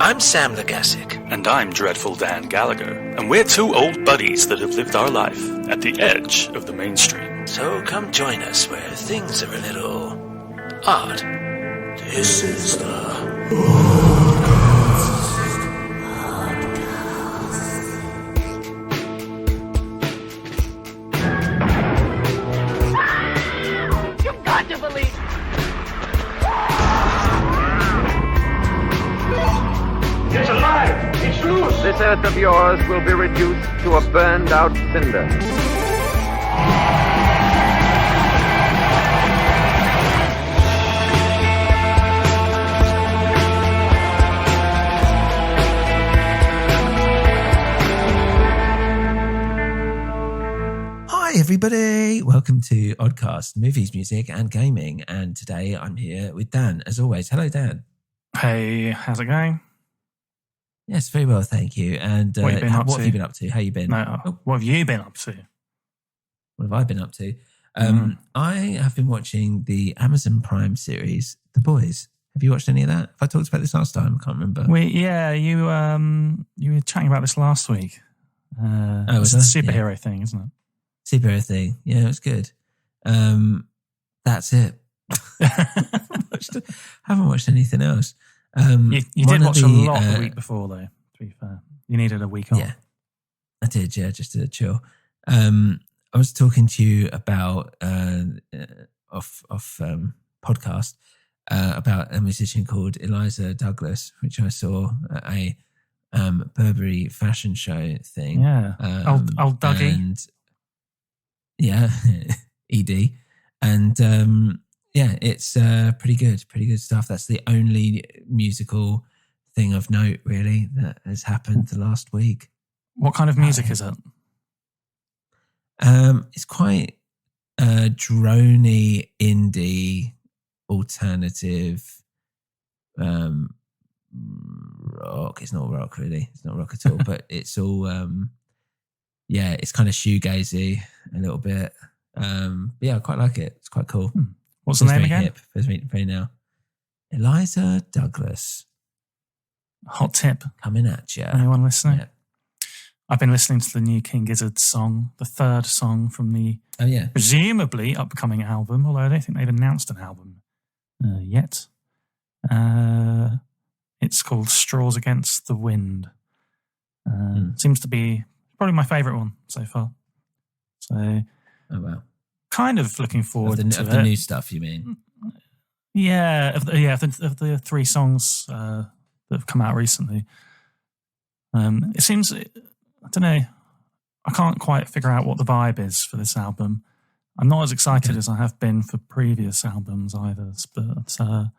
I'm Sam the Gassique. And I'm Dreadful Dan Gallagher. And we're two old buddies that have lived our life at the edge of the mainstream. So come join us where things are a little odd. This is the You've got to believe. It's alive! It's loose! This earth of yours will be reduced to a burned-out cinder. Hi everybody, welcome to Oddcast, movies, music and gaming. And today I'm here with Dan, as always. Hello Dan. Hey, how's it going? Yes, very well, thank you. And what have you been up to? How you been? No, what have you been up to? What have I been up to? I have been watching the Amazon Prime series, The Boys. Have you watched any of that? Have I talked about this last time? I can't remember. You were chatting about this last week. It's the superhero thing, isn't it? Superhero thing. Yeah, it was good. That's it. Haven't watched anything else. You did watch a lot the week before, though, to be fair. You needed a week off. Yeah, I did, just to chill. I was talking to you about, off podcast, about a musician called Eliza Douglas, which I saw at a Burberry fashion show thing. Yeah, old Dougie. And, yeah, ED. And it's pretty good stuff. That's the only musical thing of note, really, that has happened the last week. What kind of music is it? It's quite drony, indie, alternative rock. It's not rock, really. It's not rock at all, but it's all, it's kind of shoegazy a little bit. Yeah, I quite like it. It's quite cool. What's the name again? Hip, very now. Eliza Douglas. Hot tip. Coming at you. Anyone listening? Yeah. I've been listening to the new King Gizzard song, the third song from the presumably upcoming album, although I don't think they've announced an album yet. It's called Straws Against the Wind. Seems to be probably my favourite one so far. So, oh wow. Kind of looking forward to the new stuff, you mean? Yeah, of the three songs that have come out recently. It seems, I don't know, I can't quite figure out what the vibe is for this album. I'm not as excited as I have been for previous albums either, but I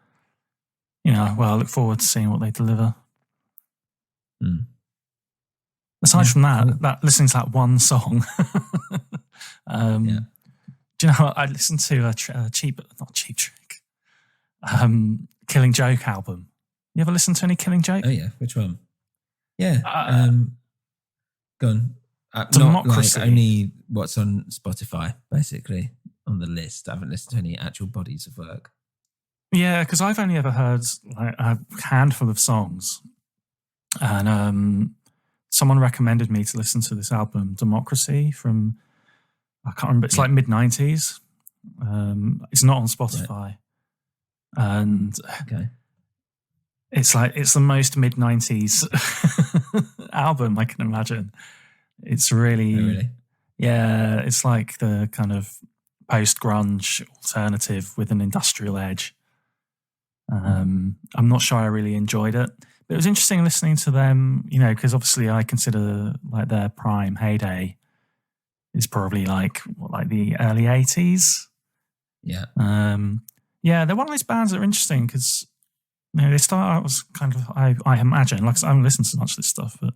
look forward to seeing what they deliver. Aside from that, listening to that one song, do you know what? I listened to a Cheap Trick, Killing Joke album. You ever listen to any Killing Joke? Oh yeah, which one? Yeah, go on. Democracy. Not like only what's on Spotify, basically, on the list. I haven't listened to any actual bodies of work. Yeah, because I've only ever heard like a handful of songs, and someone recommended me to listen to this album, Democracy, from, I can't remember, it's like mid-90s. It's not on Spotify. Right. And it's the most mid-90s album I can imagine. It's really, yeah, it's like the kind of post-grunge alternative with an industrial edge. I'm not sure I really enjoyed it. But it was interesting listening to them, because obviously I consider like their prime heyday is probably like the early 80s. Yeah. They're one of those bands that are interesting because they start out as kind of, I imagine, like I haven't listened to much of this stuff, but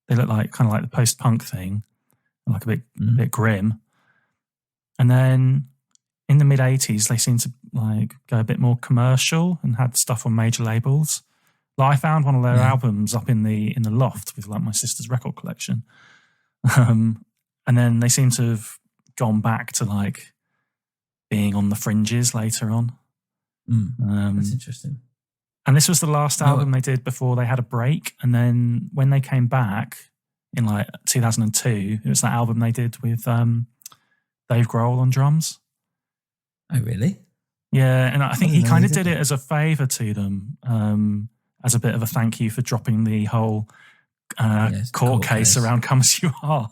they look like kind of like the post-punk thing, like a bit grim. And then in the mid-80s, they seem to like go a bit more commercial and had stuff on major labels. Like I found one of their albums up in the loft with like my sister's record collection. And then they seem to have gone back to like being on the fringes later on. That's interesting. And this was the last album they did before they had a break. And then when they came back in like 2002, it was that album they did with Dave Grohl on drums. Oh, really? Yeah, and I think he kind of did it as a favour to them, as a bit of a thank you for dropping the whole court case around Come As You Are.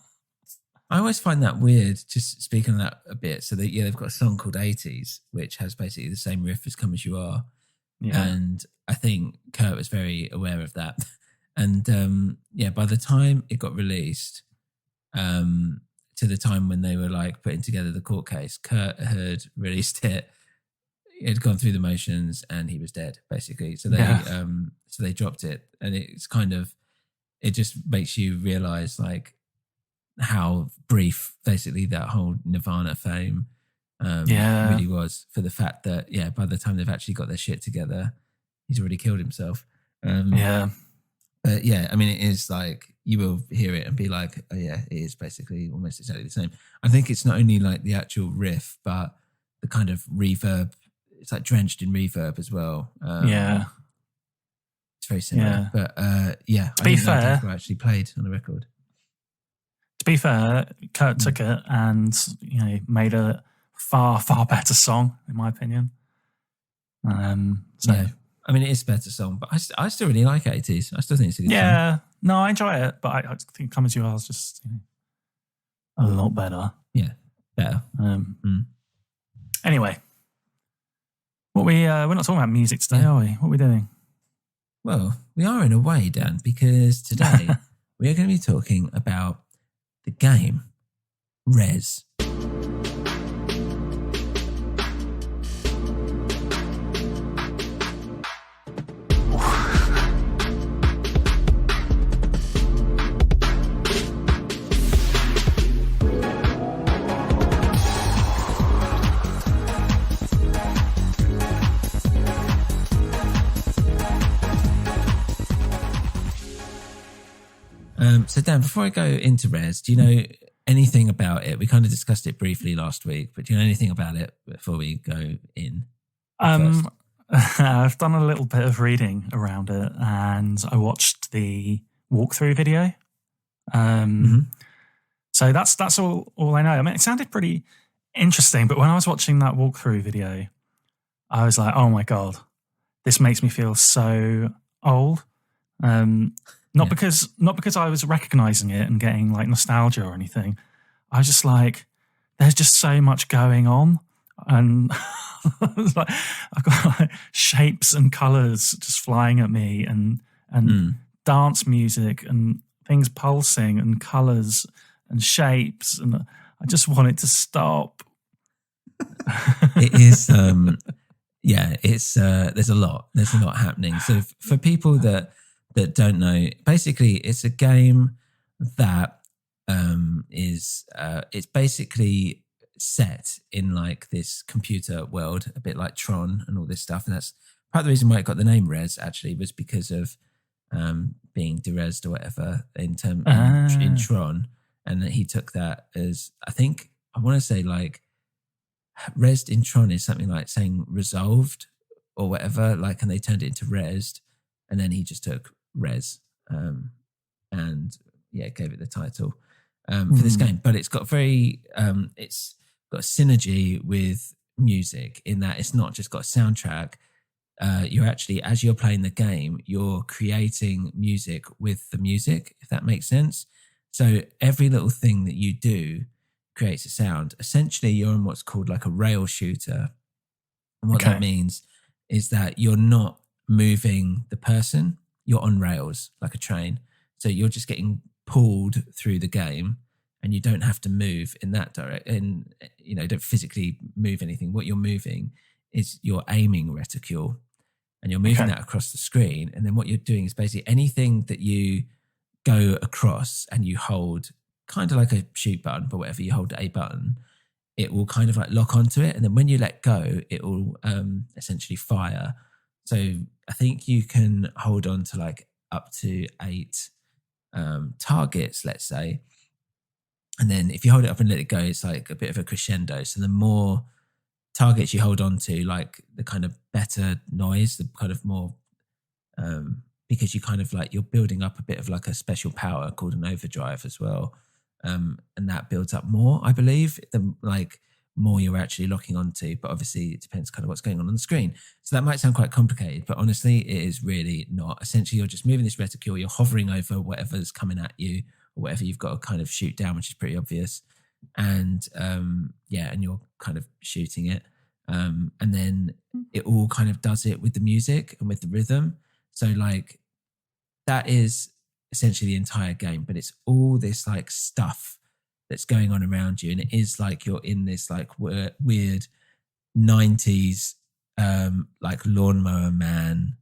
I always find that weird, just speaking on that a bit. So they've got a song called 80s, which has basically the same riff as Come As You Are. Yeah. And I think Kurt was very aware of that. And by the time it got released, to the time when they were like putting together the court case, Kurt had released it. It had gone through the motions and he was dead, basically. So they dropped it. And it's kind of, it just makes you realise like how brief basically that whole Nirvana fame really was, for the fact that by the time they've actually got their shit together, he's already killed himself. But I mean, it is like, you will hear it and be like, oh yeah, it is basically almost exactly the same. I think it's not only like the actual riff, but the kind of reverb. It's like drenched in reverb as well. It's very similar. But to be fair, actually played on the record. To be fair, Kurt took it and made a far, far better song, in my opinion. I mean, it is a better song, but I still really like 80s. I still think it's a good song. No, I enjoy it, but I think Come As You Are is just a lot better. Yeah, better. Anyway, we're not talking about music today, are we? What are we doing? Well, we are in a way, Dan, because today we are going to be talking about the game Rez. So Dan, before I go into Rez, do you know anything about it? We kind of discussed it briefly last week, but do you know anything about it before we go in? I've done a little bit of reading around it, and I watched the walkthrough video. So that's all I know. I mean, it sounded pretty interesting, but when I was watching that walkthrough video, I was like, oh my God, this makes me feel so old. Not because I was recognizing it and getting like nostalgia or anything. I was just like, there's just so much going on, and like, I've got like shapes and colors just flying at me, and dance music and things pulsing and colors and shapes, and I just want it to stop. It is, there's a lot happening. So for people that don't know, basically it's a game that it's basically set in like this computer world, a bit like Tron and all this stuff. And that's part of the reason why it got the name Rez, actually, was because of being derezed or whatever in Tron. And that he took that as, I want to say like Rezzed in Tron is something like saying resolved or whatever, like, and they turned it into Rezzed, and then he just took Rez and gave it the title for this game. But it's got it's got synergy with music in that it's not just got a soundtrack. You're actually, as you're playing the game, you're creating music with the music, if that makes sense. So every little thing that you do creates a sound. Essentially, you're on what's called like a rail shooter. And what that means is that you're not moving the person, you're on rails like a train. So you're just getting pulled through the game, and you don't have to move in that direction. Don't physically move anything. What you're moving is your aiming reticule, and you're moving that across the screen. And then what you're doing is basically anything that you go across and you hold, kind of like a shoot button, but whatever you hold a button, it will kind of like lock onto it. And then when you let go, it will essentially fire. So I think you can hold on to like up to 8 targets, let's say. And then if you hold it up and let it go, it's like a bit of a crescendo. So the more targets you hold on to, like the kind of better noise, the kind of more because you kind of like, you're building up a bit of like a special power called an overdrive as well. And that builds up more, I believe, the like more you're actually locking onto. But obviously it depends kind of what's going on the screen. So that might sound quite complicated, but honestly, it is really not. Essentially, you're just moving this reticule, you're hovering over whatever's coming at you or whatever you've got to kind of shoot down, which is pretty obvious. And and you're kind of shooting it. And then it all kind of does it with the music and with the rhythm. So like that is essentially the entire game, but it's all this like stuff that's going on around you. And it is like you're in this like weird 90s like Lawnmower Man.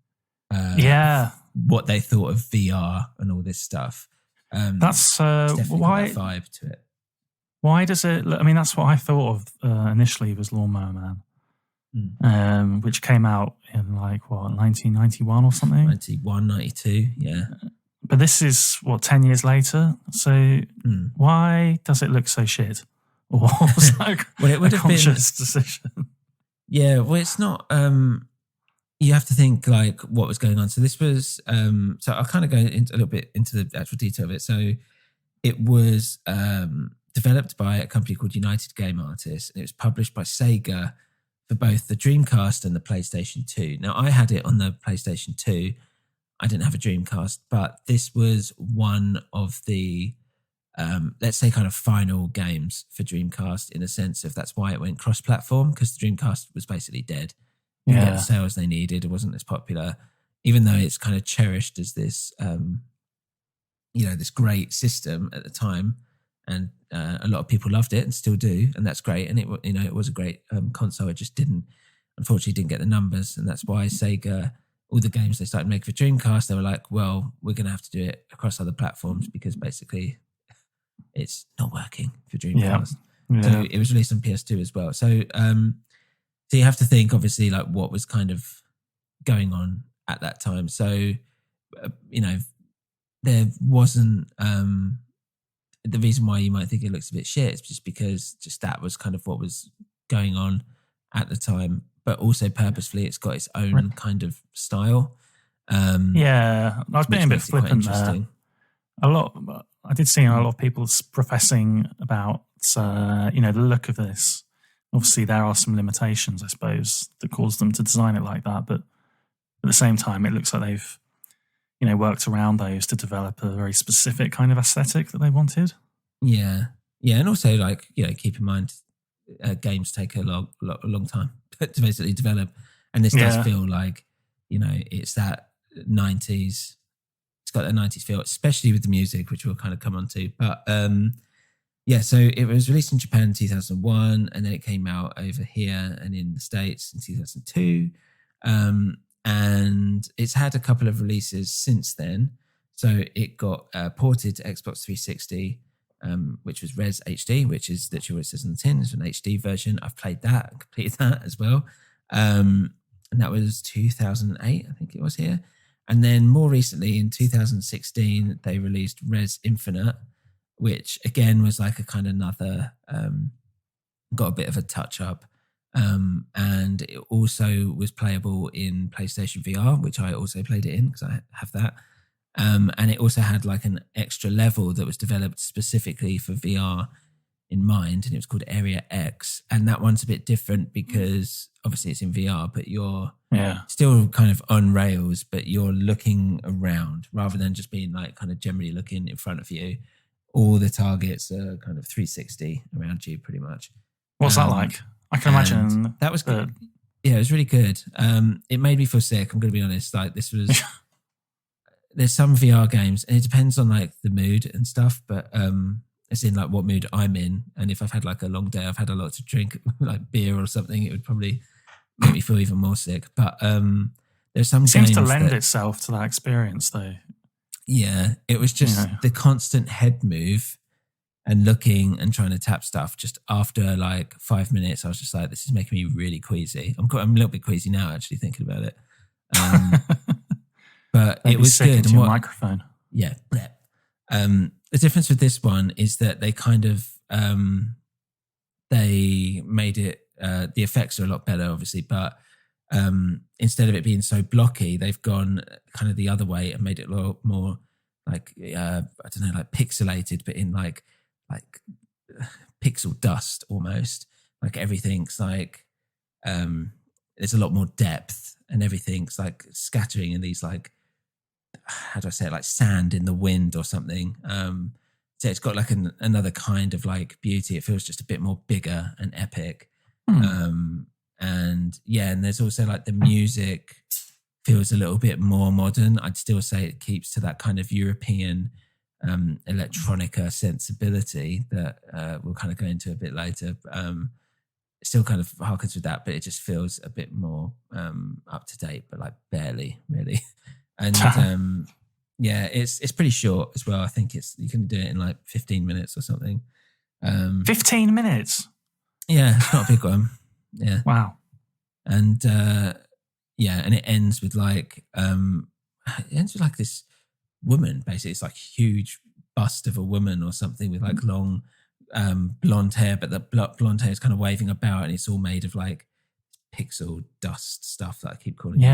What they thought of VR and all this stuff. That's why that vibe to it. Why does it? I mean, that's what I thought of initially was Lawnmower Man, which came out in like 1991 or something. 91, 92, yeah. But this is 10 years later. So why does it look so shit? Or was like well, it would have conscious decision? Yeah, well, it's not. You have to think like what was going on. So this was. So I'll kind of go into a little bit into the actual detail of it. So it was developed by a company called United Game Artists, and it was published by Sega for both the Dreamcast and the PlayStation 2. Now, I had it on the PlayStation 2. I didn't have a Dreamcast, but this was one of the, let's say, kind of final games for Dreamcast in a sense of that's why it went cross-platform, because the Dreamcast was basically dead. You didn't get the sales they needed. It wasn't as popular, even though it's kind of cherished as this, this great system at the time. And a lot of people loved it and still do, and that's great. And it was a great console. It just unfortunately didn't get the numbers, and that's why Sega, all the games they started making for Dreamcast, they were like, well, we're going to have to do it across other platforms because basically it's not working for Dreamcast. Yeah. So it was released on PS2 as well. So so you have to think, obviously, like what was kind of going on at that time. So there wasn't. The reason why you might think it looks a bit shit is just because that was kind of what was going on at the time, but also purposefully it's got its own kind of style. I was being a bit flippant there. I did see a lot of people professing about, the look of this. Obviously there are some limitations, I suppose, that caused them to design it like that. But at the same time, it looks like they've worked around those to develop a very specific kind of aesthetic that they wanted. Yeah. Yeah. And also keep in mind, games take a long time to basically develop. And this does feel like, it's that 90s, it's got that 90s feel, especially with the music, which we'll kind of come on to. But so it was released in Japan in 2001, and then it came out over here and in the States in 2002. And it's had a couple of releases since then. So it got ported to Xbox 360, which was Res HD, which is literally what it says on the tin. It's an HD version. I've played that and completed that as well. And that was 2008, I think it was here. And then more recently, in 2016, they released Res Infinite, which again was like a kind of another, got a bit of a touch up. And it also was playable in PlayStation VR, which I also played it in because I have that. And it also had like an extra level that was developed specifically for VR in mind, and it was called Area X. And that one's a bit different because obviously it's in VR, but you're still kind of on rails, but you're looking around rather than just being like kind of generally looking in front of you. All the targets are kind of 360 around you pretty much. What's that like? I can imagine. That was good. Yeah, it was really good. It made me feel sick. I'm going to be honest. Like this was, there's some VR games and it depends on like the mood and stuff, but it's in like what mood I'm in. And if I've had like a long day, I've had a lot to drink, like beer or something, it would probably make me feel even more sick. But there's some games seems to lend itself to that experience though. Yeah, it was just the constant head move and looking and trying to tap stuff. Just after like 5 minutes, I was just like, this is making me really queasy. I'm a little bit queasy now, actually, thinking about it. But it was good. Into your microphone. Yeah. The difference with this one is that they kind of, they made it, the effects are a lot better, obviously, but instead of it being so blocky, they've gone kind of the other way and made it a lot more like I don't know, like pixelated, but in like pixel dust almost. Like everything's like there's a lot more depth, and everything's like scattering in these like, how do I say it, like sand in the wind or something. So it's got like another kind of like beauty. It feels just a bit more bigger and epic. And there's also like the music feels a little bit more modern. I'd still say it keeps to that kind of European electronica sensibility that we'll kind of go into a bit later. It still kind of harkens with that, but it just feels a bit more up to date, but like barely really. And it's pretty short as well. I think you can do it in like 15 minutes or something. 15 minutes? Yeah, it's not a big one. Yeah. Wow. And and it ends with like this woman, basically. It's like a huge bust of a woman or something with like long blonde hair, but the blonde hair is kind of waving about, and it's all made of like pixel dust stuff that I keep calling it.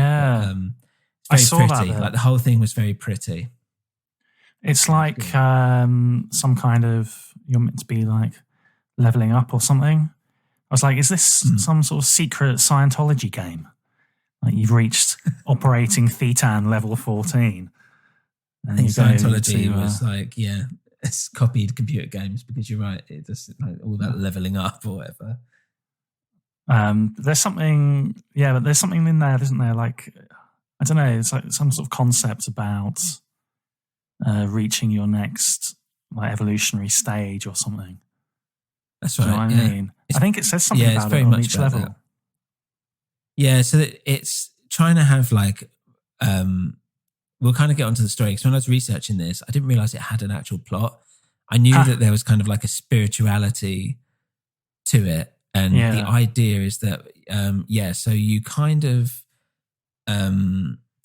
But, I saw pretty. that. Like the whole thing was very pretty. It's like some kind of, you're meant to be like leveling up or something. I was like, is this some sort of secret Scientology game? Like you've reached operating Thetan level 14. I think Scientology was like, it's copied computer games, because you're right. It just like all that leveling up or whatever. There's something, but there's something in there, isn't there? Like, I don't know, it's like some sort of concept about reaching your next like evolutionary stage or something. That's right. Do you know what I mean? I think it says something about it on each level. That. Yeah, so it's trying to have like, we'll kind of get onto the story, because when I was researching this, I didn't realize it had an actual plot. I knew that there was kind of like a spirituality to it. And the idea is that, so you kind of,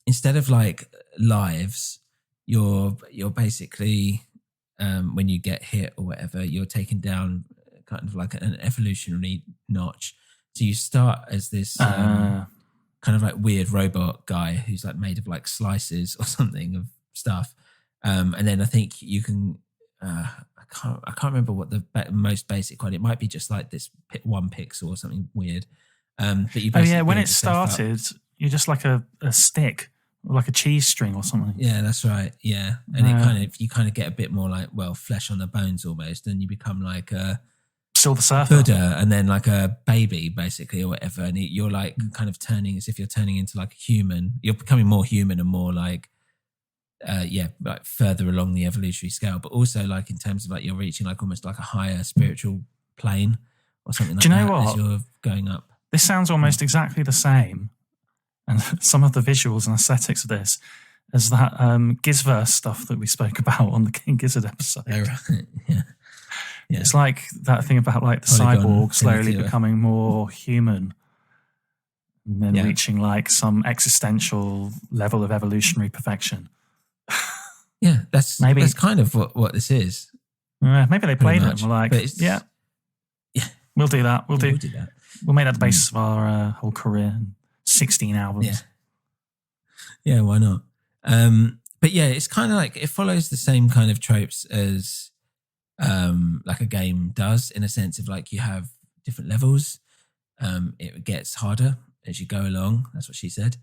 instead of like lives, you're basically, when you get hit or whatever, you're taken down kind of like an evolutionary notch. So you start as this kind of like weird robot guy who's like made of like slices or something of stuff. And then I think you can, I can't remember what the most basic one. It might be just like this one pixel or something weird. But you when it started, you're just like a stick or like a cheese string or something. Yeah, that's right. Yeah, and you kind of get a bit more like flesh on the bones almost, and you become like a Silver Surfer, Buddha, and then like a baby basically or whatever. And you're like kind of turning as if you're turning into like a human. You're becoming more human and more like. Like further along the evolutionary scale, but also like in terms of like you're reaching like almost like a higher spiritual plane or something like that. Do you know what? As you're going up. This sounds almost exactly the same, and some of the visuals and aesthetics of this as that Gizverse stuff that we spoke about on the King Gizzard episode. Oh, right. Yeah. It's like that thing about like the cyborg slowly becoming more human and then reaching like some existential level of evolutionary perfection. Yeah, that's kind of what this is. Maybe they played it. We're like, yeah, we'll do that. We'll do that. We'll make that the basis of our whole career. 16 albums. Yeah, why not? But yeah, it's kind of like it follows the same kind of tropes as like a game does, in a sense of like you have different levels. It gets harder as you go along. That's what she said.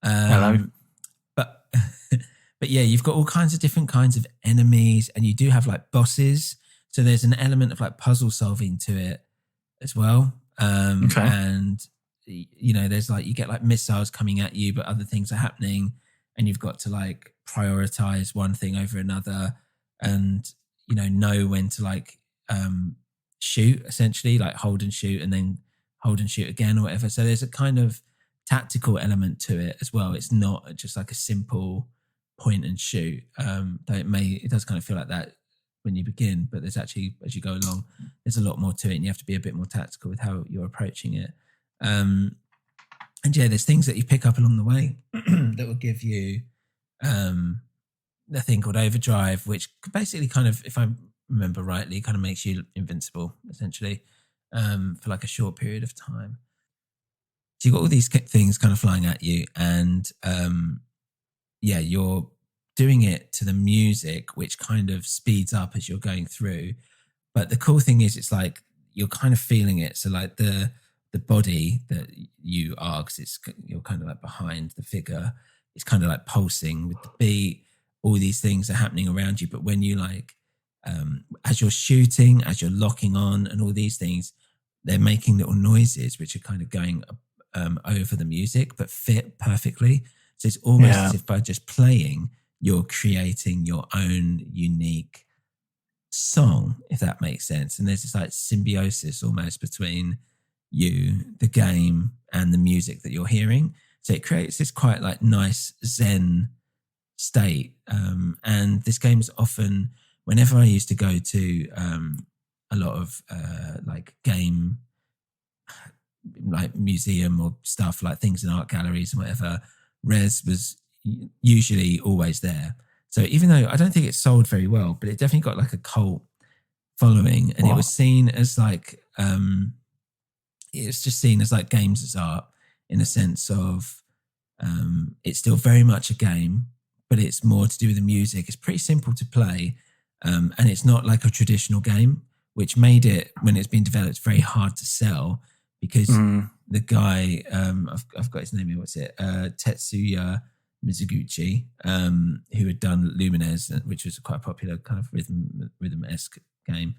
Hello. But yeah, you've got all kinds of different kinds of enemies, and you do have like bosses. So there's an element of like puzzle solving to it as well. And you know, there's like you get like missiles coming at you, but other things are happening, and you've got to like prioritize one thing over another, and you know when to like shoot, essentially, like hold and shoot, and then hold and shoot again or whatever. So there's a kind of tactical element to it as well. It's not just like a simple point and shoot. Though it does kind of feel like that when you begin, but there's actually, as you go along, there's a lot more to it, and you have to be a bit more tactical with how you're approaching it. And yeah, there's things that you pick up along the way that will give you a thing called overdrive, which basically kind of, if I remember rightly, kind of makes you invincible essentially for like a short period of time. So you've got all these things kind of flying at you, and you're doing it to the music, which kind of speeds up as you're going through. But the cool thing is, it's like you're kind of feeling it. So like the body that you are, because you're kind of like behind the figure, it's kind of like pulsing with the beat. All these things are happening around you. But when you like, as you're shooting, as you're locking on, and all these things, they're making little noises which are kind of going over the music, but fit perfectly. So it's almost as if by just playing, you're creating your own unique song, if that makes sense. And there's this like symbiosis almost between you, the game, and the music that you're hearing. So it creates this quite like nice Zen state. And this game's often, whenever I used to go to a lot of like game, like museum or stuff, like things in art galleries and whatever, Res was usually always there. So even though I don't think it sold very well, but it definitely got like a cult following, and it was seen as like it's just seen as like games as art, in a sense of it's still very much a game, but it's more to do with the music. It's pretty simple to play, and it's not like a traditional game, which made it, when it's been developed, very hard to sell, because the guy, I've got his name here, what's it? Tetsuya Mizuguchi, who had done Lumines, which was quite a popular kind of rhythm-esque game.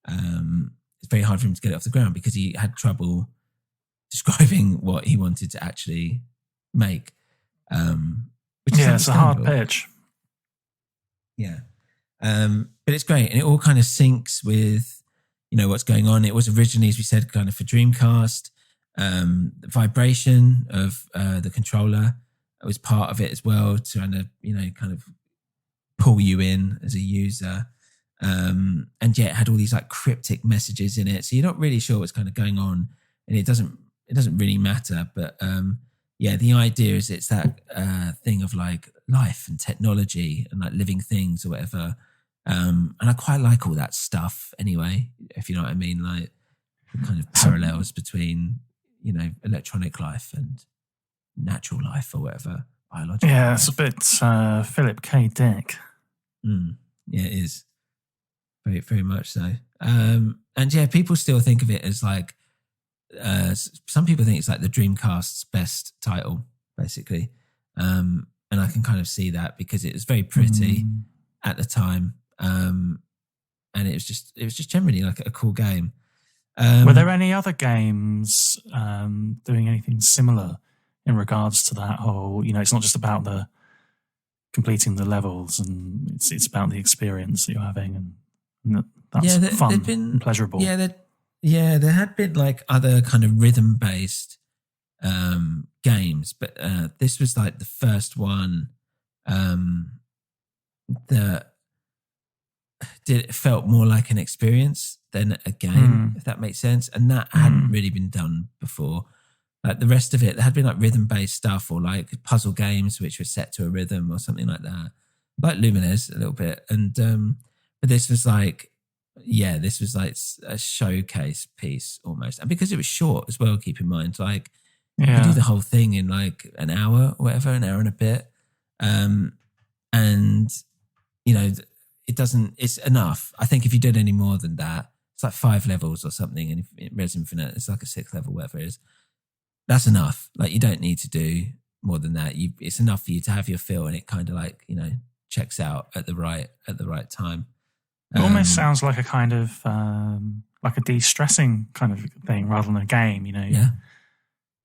It's very hard for him to get it off the ground because he had trouble describing what he wanted to actually make. Which is it's a hard pitch. Yeah. But it's great, and it all kind of syncs with, you know, what's going on. It was originally, as we said, kind of for Dreamcast. The vibration of the controller was part of it as well, trying to, you know, kind of pull you in as a user. And it had all these like cryptic messages in it, so you're not really sure what's kind of going on, and it doesn't really matter. But the idea is it's that thing of like life and technology and like living things or whatever. And I quite like all that stuff anyway, if you know what I mean, like the kind of parallels between, you know, electronic life and natural life or whatever, biological life. It's a bit Philip K. Dick. Yeah, it is. Very, very much so. People still think of it as like, some people think it's like the Dreamcast's best title, basically. And I can kind of see that because it was very pretty at the time. And it was just generally like a cool game. Were there any other games doing anything similar in regards to that whole, you know, it's not just about the completing the levels, and it's about the experience that you're having, and that's fun and pleasurable. There had been like other kind of rhythm-based games, but this was like the first one that felt more like an experience than a game, if that makes sense. And that hadn't really been done before. Like the rest of it, there had been like rhythm-based stuff, or like puzzle games which were set to a rhythm or something like that, like Lumines a little bit. And but this was like a showcase piece almost, and because it was short as well. Keep in mind, like you do the whole thing in like an hour or whatever, an hour and a bit, and you know, it's enough. I think if you did any more than that, it's like 5 levels or something, and if Res Infinite, it's like a 6th level, whatever it is. That's enough. Like you don't need to do more than that. It's enough for you to have your feel, and it kind of like, you know, checks out at the right time. It almost sounds like a kind of like a de-stressing kind of thing rather than a game. You know,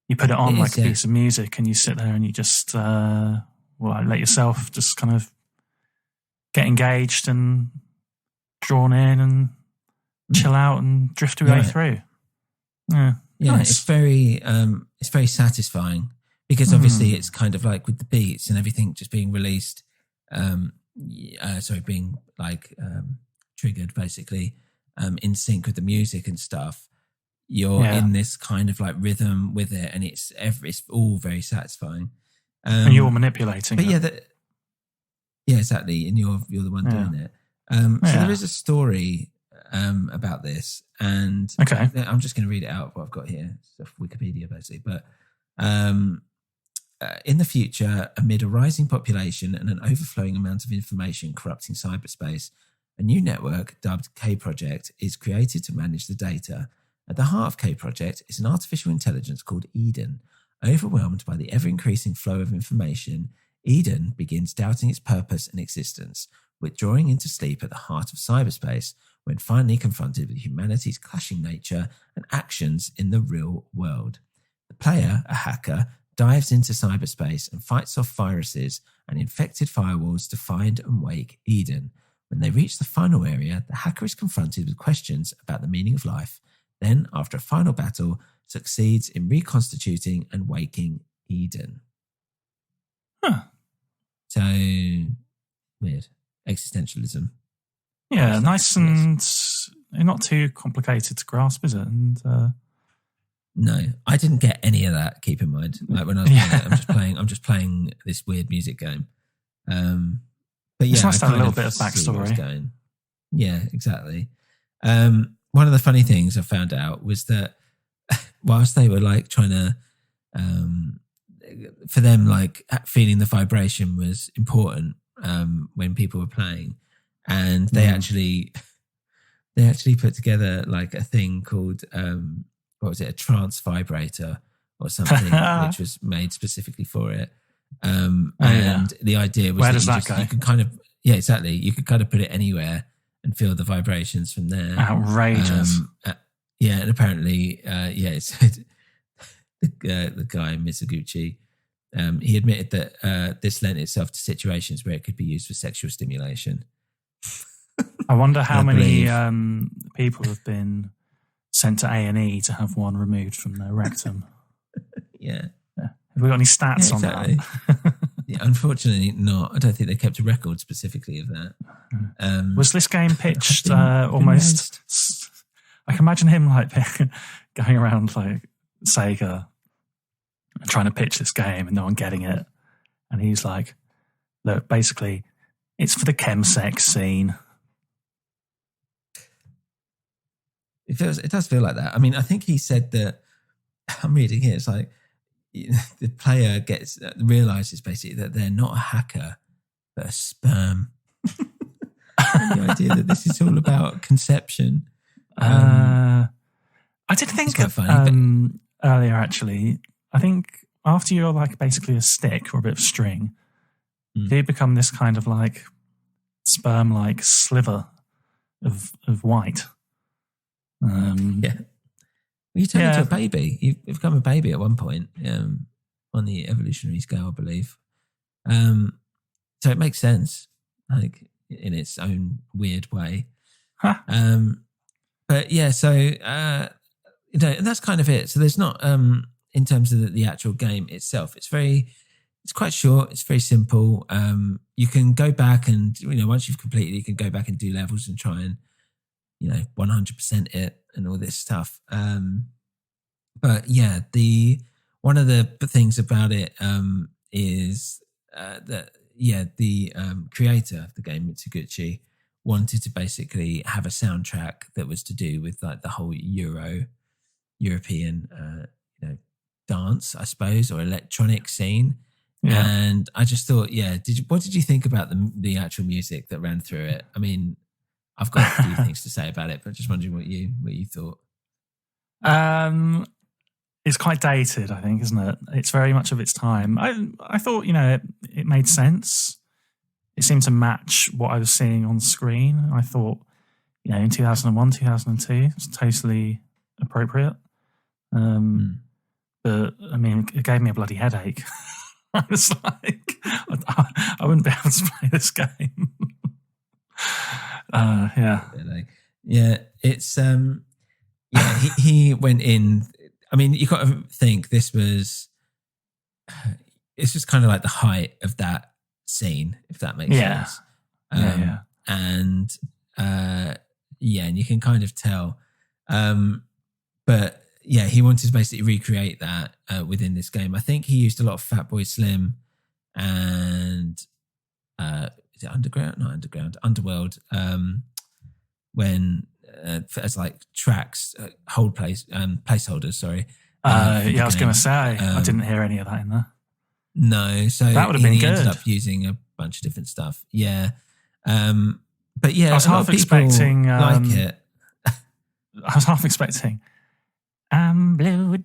you put it on like a piece of music, and you sit there and you just let yourself just kind of get engaged and drawn in and chill out and drift your way through. Yeah, nice. It's very satisfying because obviously it's kind of like with the beats and everything just being released, being like triggered basically in sync with the music and stuff. You're in this kind of like rhythm with it, and it's all very satisfying. And you're manipulating. But exactly, and you're the one doing it. So there is a story about this, and I'm just going to read it out what I've got here. It's off Wikipedia basically, but In the future, amid a rising population and an overflowing amount of information corrupting cyberspace, a new network dubbed K-Project is created to manage the data. At the heart of K-Project is an artificial intelligence called Eden. Overwhelmed by the ever-increasing flow of information, Eden begins doubting its purpose and existence, withdrawing into sleep at the heart of cyberspace when finally confronted with humanity's clashing nature and actions in the real world. The player, a hacker, dives into cyberspace and fights off viruses and infected firewalls to find and wake Eden. When they reach the final area, the hacker is confronted with questions about the meaning of life. Then, after a final battle, succeeds in reconstituting and waking Eden. Huh. So, weird. Existentialism. Yeah, nice and not too complicated to grasp, is it? And no, I didn't get any of that. Keep in mind, like when I was playing it, I'm just playing this weird music game. But yeah, it's nice to have a little bit of backstory. Yeah, exactly. One of the funny things I found out was that whilst they were like trying to, for them, like feeling the vibration was important when people were playing, and they actually put together like a thing called what was it, a Trance Vibrator or something, which was made specifically for it. The idea was where does that go? You could kind of you could kind of put it anywhere and feel the vibrations from there. Outrageous. And apparently, it's the guy Mizuguchi. He admitted that this lent itself to situations where it could be used for sexual stimulation. I wonder how many people have been sent to A&E to have one removed from their rectum. Yeah. Have we got any stats on that? Yeah, unfortunately not. I don't think they kept a record specifically of that. Was this game pitched almost... I can imagine him like going around like Sega and trying to pitch this game and no one getting it. And he's like, look, basically, it's for the chemsex scene. It does feel like that. I mean, I think he said that, I'm reading here, it's like, the player realizes basically that they're not a hacker, but a sperm. The idea that this is all about conception. I did think of earlier, actually. I think after you're like basically a stick or a bit of string, you become this kind of like sperm-like sliver of white. Yeah. Well, you turn into a baby. You've become a baby at one point on the evolutionary scale, I believe. So it makes sense, like in its own weird way. Huh. But yeah, so and that's kind of it. So there's not in terms of the actual game itself. It's quite short. It's very simple. You can go back and once you've completed, you can go back and do levels and try and 100% it and all this stuff. But yeah, one of the things about it is that the creator of the game, Mizuguchi, wanted to basically have a soundtrack that was to do with like the whole European dance, I suppose, or electronic scene. Yeah. And I just thought, what did you think about the actual music that ran through it? I mean, I've got a few things to say about it, but just wondering what you thought. It's quite dated, I think, isn't it? It's very much of its time. I thought, it made sense. It seemed to match what I was seeing on screen. I thought, in 2001, 2002, it's totally appropriate. But, I mean, it gave me a bloody headache. I was like, I wouldn't be able to play this game. It's he went in. I mean, you got to think this was kind of like the height of that scene, if that makes sense. And and you can kind of tell. But yeah, he wanted to basically recreate that within this game. I think he used a lot of Fatboy Slim and is it Underground? Not Underground, Underworld. When as like tracks, placeholders, sorry. Yeah, I was going to say, I didn't hear any of that in there. No, so that would have been he good. ended up using a bunch of different stuff. Yeah. But yeah, I was half expecting like it. I was half expecting I'm blue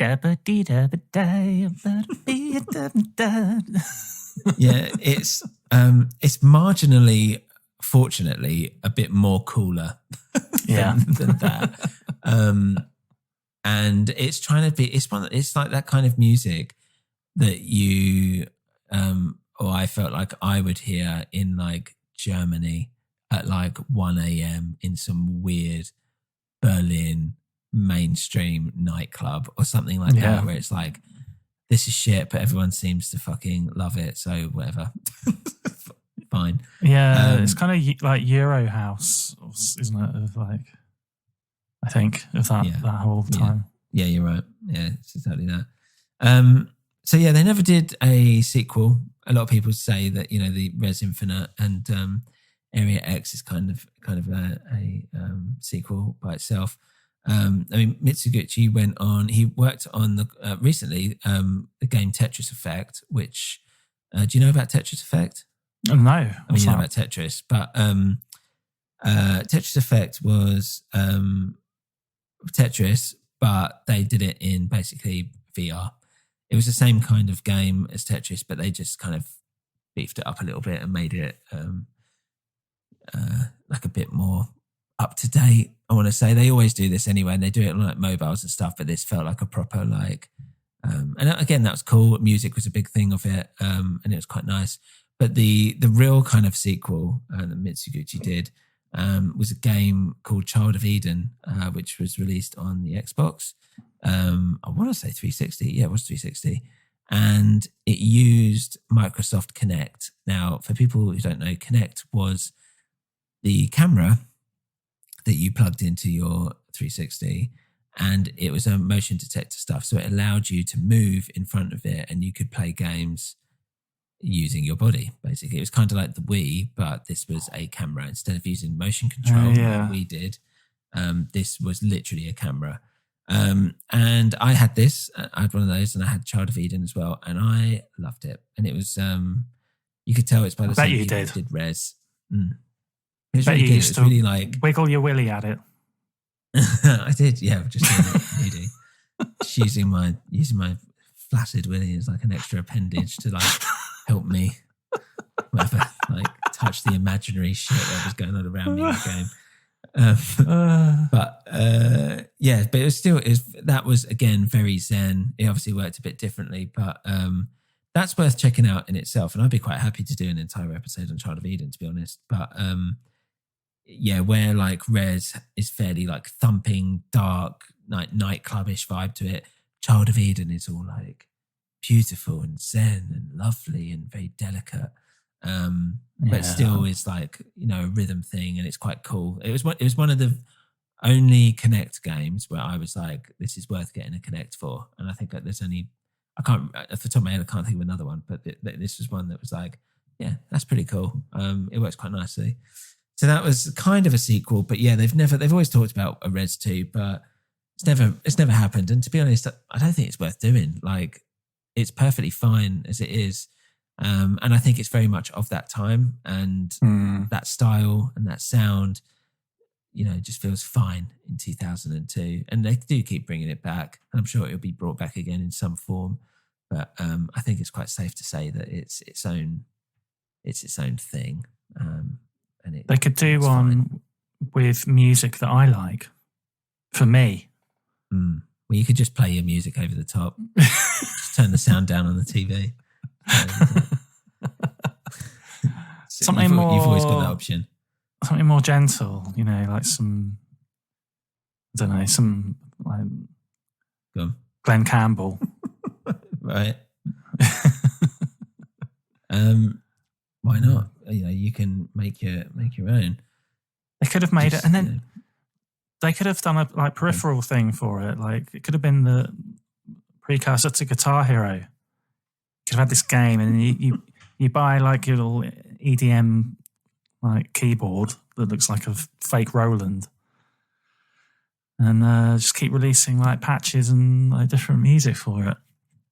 Yeah, it's marginally, fortunately, a bit more cooler than that. And it's trying to be, it's like that kind of music that you, or I felt like I would hear in like Germany at like 1 a.m. in some weird Berlin mainstream nightclub or something like that, where it's like, this is shit, but everyone seems to fucking love it, so whatever. Fine. Yeah, it's kind of like Euro house, isn't it? Of like, I think of that whole time. Yeah, you're right. Yeah, it's exactly that. So yeah, they never did a sequel. A lot of people say that, you know, the Res Infinite and Area X is kind of a sequel by itself. I mean, Mizuguchi went on. He worked on the recently the game Tetris Effect. Which do you know about Tetris Effect? No, I mean, you know about Tetris, but Tetris Effect was Tetris, but they did it in basically VR. It was the same kind of game as Tetris, but they just kind of beefed it up a little bit and made it like a bit more up to date. I want to say they always do this anyway, and they do it on like mobiles and stuff. But this felt like a proper like, and again that was cool. Music was a big thing of it, and it was quite nice. But the real kind of sequel that Mizuguchi did was a game called Child of Eden, which was released on the Xbox. I want to say 360. Yeah, it was 360. And it used Microsoft Kinect. Now, for people who don't know, Kinect was the camera that you plugged into your 360, and it was a motion detector stuff. So it allowed you to move in front of it, and you could play games using your body, basically. It was kind of like the Wii, but this was a camera. Instead of using motion control like we did, this was literally a camera. And I had this, I had one of those, and I had Child of Eden as well, and I loved it. And it was, you could tell it's by the same people that did Res. It was really good. It was really like wiggle your willy at it. I did, yeah, just doing using my flaccid willy as like an extra appendage to like help me, whatever, like touch the imaginary shit that was going on around me in the game. But it was still, that was again very zen. It obviously worked a bit differently, but that's worth checking out in itself. And I'd be quite happy to do an entire episode on Child of Eden, to be honest. But where like Res is fairly like thumping, dark, like nightclubish vibe to it, Child of Eden is all like beautiful and zen and lovely and very delicate. But still is like, you know, a rhythm thing, and it's quite cool. It was one of the only Kinect games where I was like, this is worth getting a Kinect for. And I think that there's only, I can't, off the top of my head, I can't think of another one, but this was one that was like, yeah, that's pretty cool. It works quite nicely. So that was kind of a sequel, but yeah, they've always talked about a Res 2, but it's never happened. And to be honest, I don't think it's worth doing. Like, it's perfectly fine as it is. And I think it's very much of that time, and that style and that sound, you know, just feels fine in 2002. And they do keep bringing it back. And I'm sure it'll be brought back again in some form. But I think it's quite safe to say that it's its own thing. And they could do one with music that I like. For me, well, you could just play your music over the top. Just turn the sound down on the TV. Something more. You've always got that option. Something more gentle, you know, like some, I don't know, some like Glenn Campbell, right? Why not? You know, you can make your own. They could have made it, and then they could have done a like peripheral thing for it. Like it could have been the precursor to Guitar Hero. You could have had this game, and you buy like your little EDM like keyboard that looks like a fake Roland, and just keep releasing like patches and like different music for it.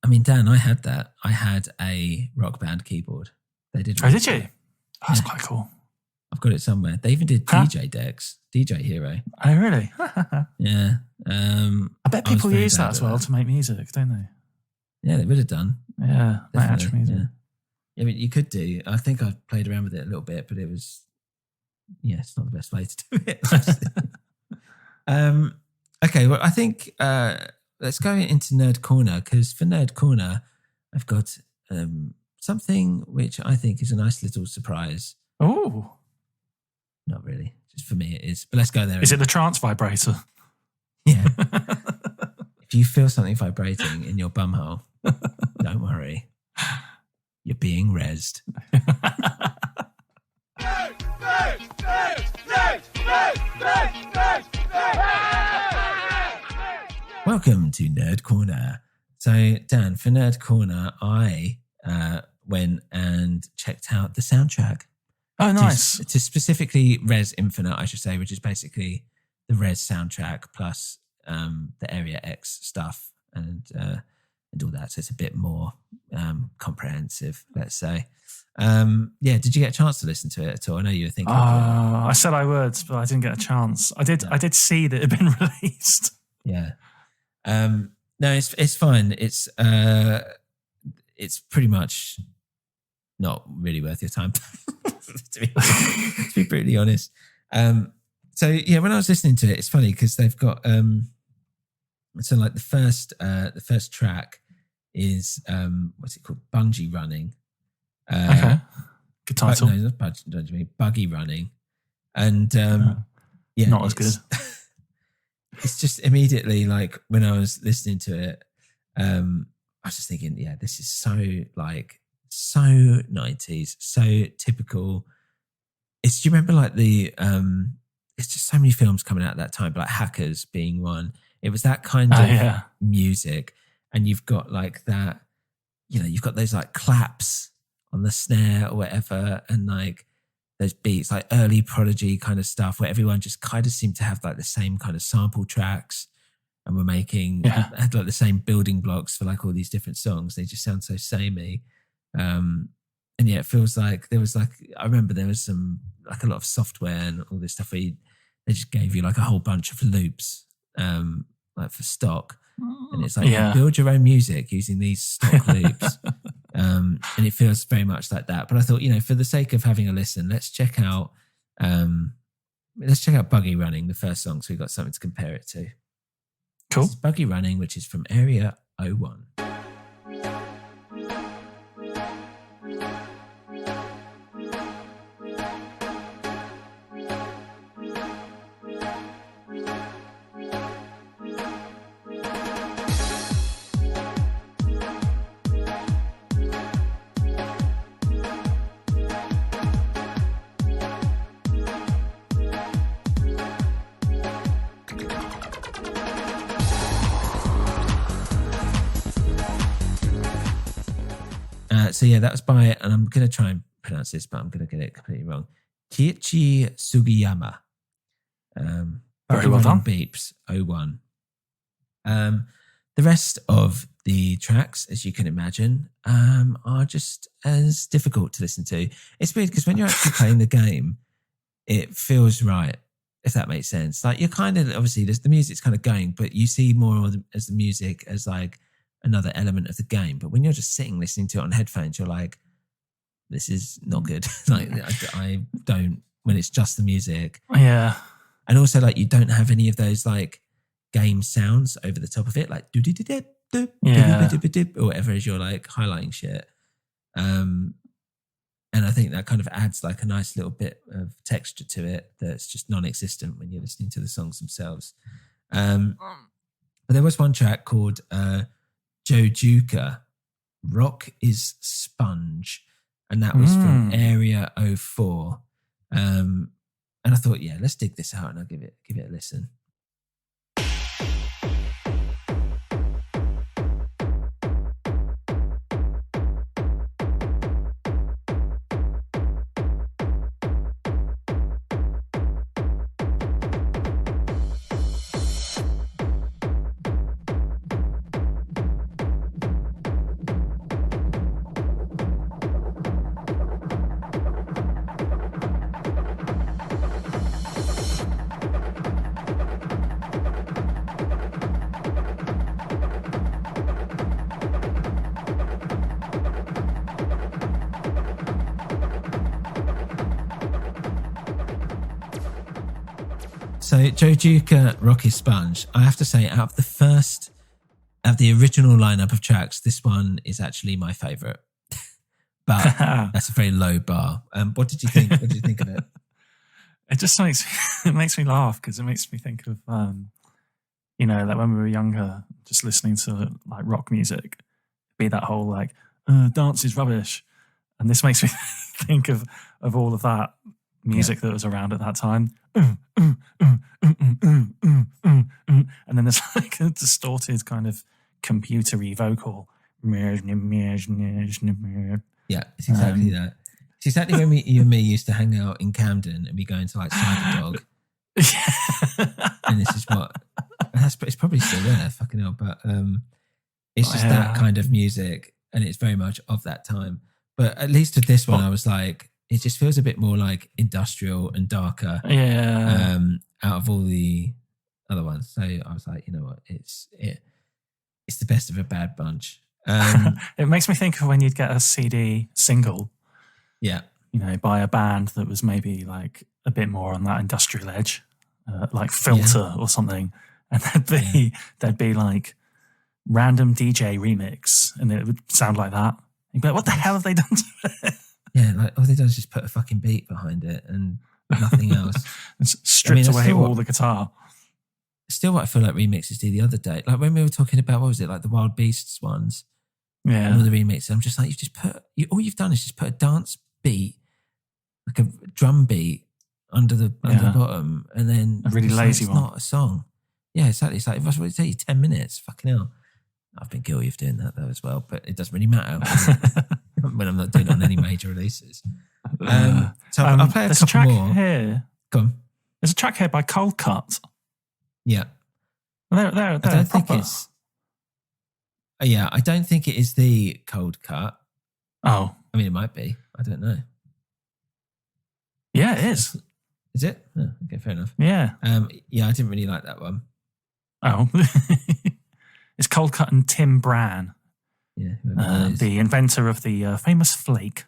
I mean, Dan, I had that. I had a Rock Band keyboard. They did. Oh, did you? that. Oh, that's quite cool. I've got it somewhere. They even did DJ decks, DJ Hero. Oh, really? Yeah. I bet people use that as well to make music, don't they? Yeah, they would have done. Yeah, like actual music. Yeah, I mean, you could do. I think I've played around with it a little bit, but it was, it's not the best way to do it. Okay, well, I think let's go into Nerd Corner, because for Nerd Corner, I've got something which I think is a nice little surprise. Oh. Not really. Just for me it is. But let's go there. Is it the Trance Vibrator? Yeah. If you feel something vibrating in your bumhole, don't worry. You're being rezzed. Welcome to Nerd Corner. So, Dan, for Nerd Corner, I went and checked out the soundtrack. Oh, nice. To specifically Res Infinite, I should say, which is basically the Res soundtrack plus the Area X stuff and all that. So it's a bit more comprehensive, let's say. Did you get a chance to listen to it at all? I know you were thinking. I said I would, but I didn't get a chance. I did see that it had been released. Yeah. No, it's fine. It's pretty much not really worth your time, to be brutally honest. When I was listening to it, it's funny because they've got the first track is what's it called? Bungee Running. Okay, good title. No, not bungee, Buggy Running, and not as good. It's just immediately like when I was listening to it, I was just thinking, this is so 90s, so typical. Do you remember like it's just so many films coming out at that time, but like Hackers being one. It was that kind of music, and you've got like that, you've got those like claps on the snare or whatever, and like those beats, like early Prodigy kind of stuff, where everyone just kind of seemed to have like the same kind of sample tracks, and were had like the same building blocks for like all these different songs. They just sound so samey. And it feels like there was like, I remember there was some like a lot of software and all this stuff where they just gave you like a whole bunch of loops, like for stock. And it's like, build your own music using these stock loops. And it feels very much like that. But I thought, for the sake of having a listen, let's check out Buggy Running, the first song. So we've got something to compare it to. Cool. This is Buggy Running, which is from Area 01. That was by, and I'm going to try and pronounce this, but I'm going to get it completely wrong. Kiichi Sugiyama. Very well done. Beeps 01. The rest of the tracks, as you can imagine, are just as difficult to listen to. It's weird because when you're actually playing the game, it feels right, if that makes sense. Like you're kind of, obviously, the music's kind of going, but you see more as the music as like another element of the game. But when you're just sitting listening to it on headphones, you're like, this is not good. Like I don't, when it's just the music. Yeah. And also like you don't have any of those like game sounds over the top of it, like do-do-do-do-do, or whatever as you're like highlighting shit. And I think that kind of adds like a nice little bit of texture to it that's just non-existent when you're listening to the songs themselves. But there was one track called Jojuka, Rock is Sponge, and that was from Area 04. And I thought, let's dig this out and I'll give it a listen. So Joe Duca, Rocky Sponge. I have to say, out of the original lineup of tracks, this one is actually my favourite. But that's a very low bar. What did you think? What did you think of it? It just makes me laugh because it makes me think of like when we were younger, just listening to like rock music, be that whole like dance is rubbish, and this makes me think of all of that music that was around at that time. And then there's like a distorted kind of computery vocal. Yeah, it's exactly that. It's exactly when you and me used to hang out in Camden and we go into like Cyberdog. And this is what it's probably still there, fucking hell. But it's just that kind of music, and it's very much of that time. But at least with this one, I was like, it just feels a bit more like industrial and darker. Yeah. Out of all the other ones, so I was like, you know what, it's the best of a bad bunch. It makes me think of when you'd get a CD single. Yeah. By a band that was maybe like a bit more on that industrial edge, like Filter or something. And there'd be like random DJ remix, and it would sound like that. You'd be like, what the hell have they done to it? Yeah, like all they done is just put a fucking beat behind it and nothing else. Stripped away all the guitar. Still what I feel like remixes do the other day. Like when we were talking about, what was it, like the Wild Beasts ones? Yeah. All the remixes. I'm just like, all you've done is just put a dance beat, like a drum beat under the bottom, and then a really lazy it's one. not a song. Yeah, exactly. It's like, if I would take you 10 minutes, fucking hell. I've been guilty of doing that though as well, but it doesn't really matter when I'm not doing it on any major releases. So I'll play a couple more. Here. Go on. There's a track here by Cold Cut. Yeah. They're I don't think it's. Yeah, I don't think it is the Cold Cut. Oh. I mean, it might be. I don't know. Yeah, it is. Is it? Oh, okay, fair enough. Yeah. Yeah, I didn't really like that one. Oh. It's Cold Cut and Tim Bran. Yeah. The inventor of the famous flake.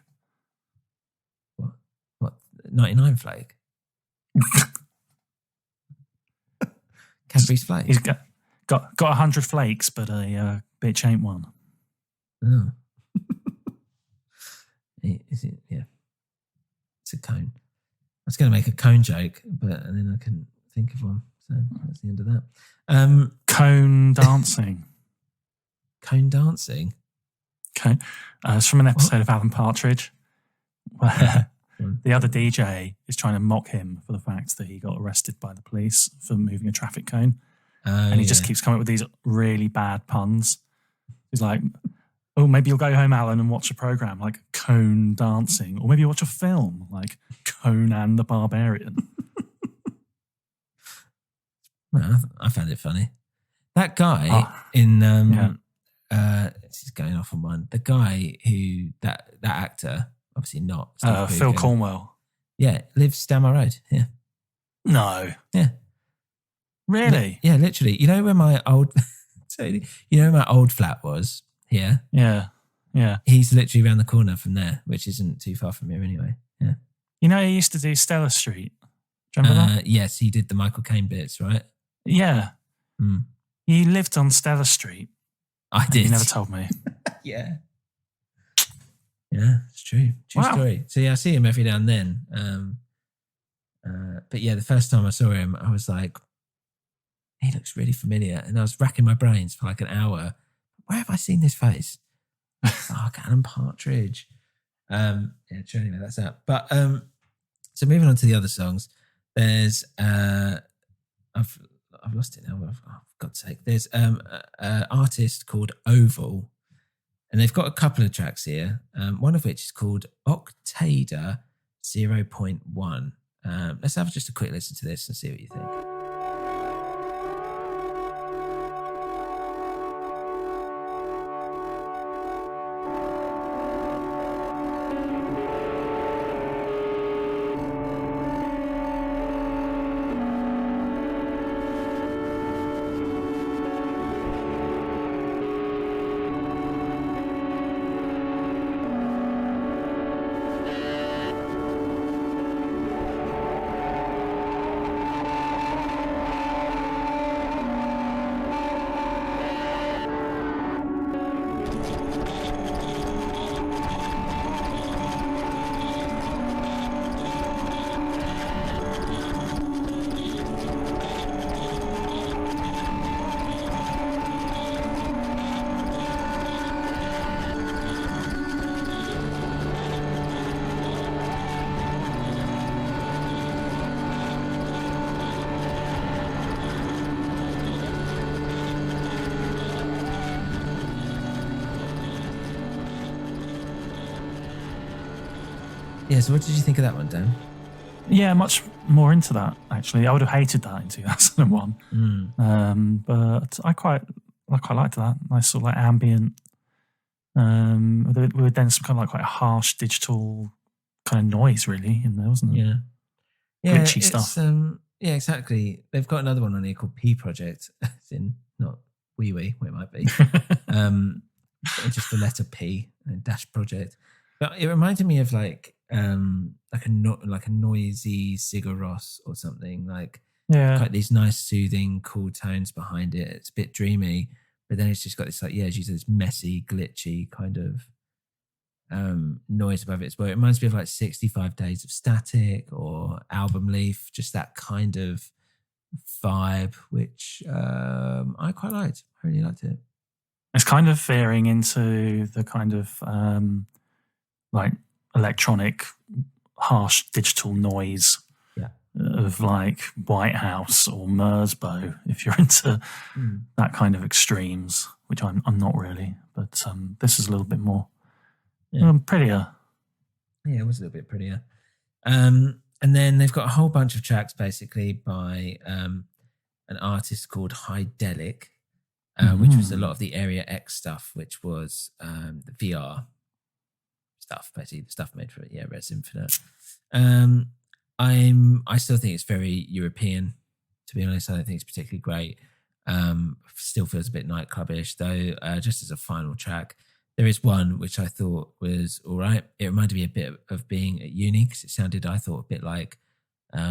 What? 99 flake? Cadbury's flake? He's got 100 flakes, but a bitch ain't one. Oh. Is it? Yeah. It's a cone. I was going to make a cone joke, and then I couldn't think of one. So that's the end of that. Cone dancing. Cone dancing? Okay. It's from an episode of Alan Partridge where the other DJ is trying to mock him for the fact that he got arrested by the police for moving a traffic cone. And he just keeps coming up with these really bad puns. He's like, oh, maybe you'll go home, Alan, and watch a program like Cone Dancing. Or maybe you'll watch a film like Conan the Barbarian. Well, I found it funny. That guy this is going off on one. The guy who, that actor, obviously not. Phil Cornwell. Yeah, lives down my road. Yeah. No. Yeah. Really? Yeah, literally. You know where my old flat was here? Yeah. Yeah. He's literally around the corner from there, which isn't too far from here anyway. Yeah. You know, he used to do Stella Street. Do you remember that? Yes, he did the Michael Caine bits, right? Yeah. Mm. He lived on Stella Street. I did. You never told me. Yeah. Yeah, it's true. True story. So yeah, I see him every now and then. But yeah, the first time I saw him, I was like, he looks really familiar. And I was racking my brains for like an hour. Where have I seen this face? Alan Partridge. Yeah, sure, anyway, that's that. But so moving on to the other songs, there's I've lost it now. Oh, for God's sake. There's an artist called Oval, and they've got a couple of tracks here, one of which is called Octada 0.1. Let's have just a quick listen to this and see what you think. Yeah, so what did you think of that one, Dan? Yeah, much more into that, actually. I would have hated that in 2001. But I quite liked that. Nice sort of like ambient. With then some kind of like quite harsh digital kind of noise, really, in there, wasn't it? Yeah. Glitchy stuff. Yeah, exactly. They've got another one on here called P Project. It's in not wee wee, what it might be. Just the letter P and dash project. But it reminded me of like a noisy Sigur Rós or something. Like these nice, soothing, cool tones behind it. It's a bit dreamy, but then it's just got this like, as you said, this messy, glitchy kind of noise above it as well. It reminds me of like 65 Days of Static or Album Leaf, just that kind of vibe, which I quite liked. I really liked it. It's kind of veering into the kind of like electronic, harsh digital noise of like White House or Merzbow, if you're into that kind of extremes, which I'm not really. But this is a little bit more prettier. Yeah, it was a little bit prettier. And then they've got a whole bunch of tracks basically by an artist called Hydelic, which was a lot of the Area X stuff, which was the VR stuff, basically the stuff made for Res Infinite. I still think it's very European, to be honest. I don't think it's particularly great. Still feels a bit nightclubish, though. Just as a final track, there is one which I thought was all right. It reminded me a bit of being at uni because it sounded, I thought, a bit like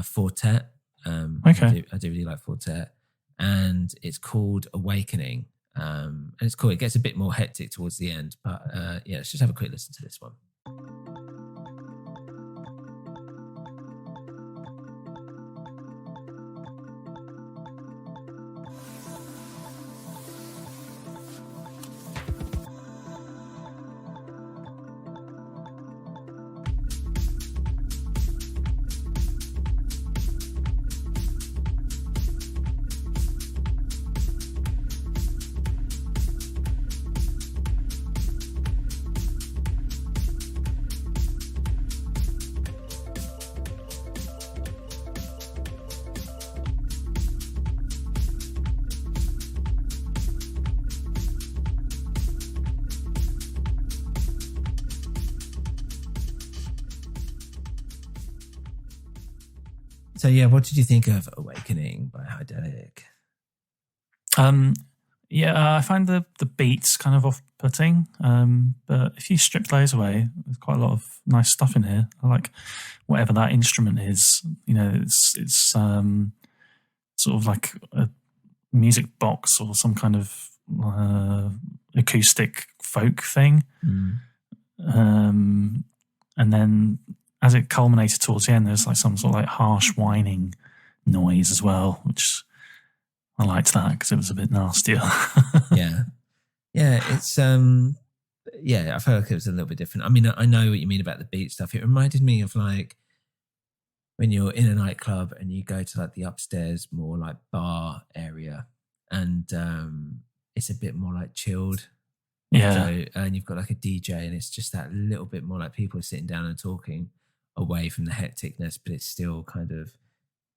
Fortet. Okay. I do really like Fortet. And it's called Awakening. And it's cool. It gets a bit more hectic towards the end. But let's just have a quick listen to this one. So what did you think of Awakening by Hydelic? I find the beats kind of off-putting, but if you strip those away, there's quite a lot of nice stuff in here. I like whatever that instrument is. It's sort of like a music box or some kind of acoustic folk thing. And then as it culminated towards the end, there's like some sort of like harsh whining noise as well, which I liked that because it was a bit nastier. It's I felt like it was a little bit different. I mean, I know what you mean about the beat stuff. It reminded me of like when you're in a nightclub and you go to like the upstairs, more like bar area, and it's a bit more like chilled. So, and you've got like a DJ, and it's just that little bit more like people are sitting down and talking away from the hecticness, but it's still kind of